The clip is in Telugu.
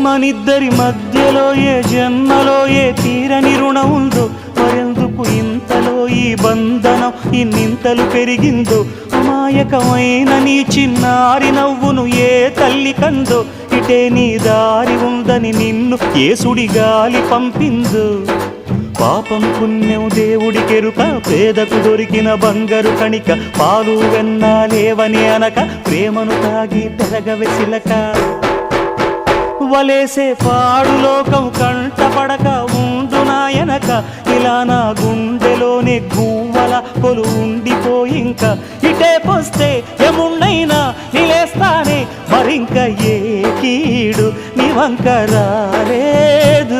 మనిద్దరి మధ్యలో ఏ జన్మలో ఏ తీరని రుణం ఉందో, మరెందుకు ఇంతలో ఈ బంధనం ఇన్నింతలు పెరిగిందో, అమాయకమైన నీ చిన్నారి నవ్వును ఏ తల్లి కందో, ఇటే నీ దారి ఉందని నిన్ను ఏ సుడి గాలి పంపిందో. పాపం పుణ్యం దేవుడికెరుక, పేదకు దొరికిన బంగారు కణిక, పాలు వెన్నాలేవని అనక ప్రేమను తాగి పెరగవెసిలక. వలేసే పాడు లోకం కంటపడక ఉండు నాయనక, ఇలా నా గుండెలోనే గువ్వల కొలు ఉండిపోయింక. ఇటే పోస్తే ఎమున్నైనా నిలేస్తానే, మరింక ఏ కీడు నీ వంక రాలేదు.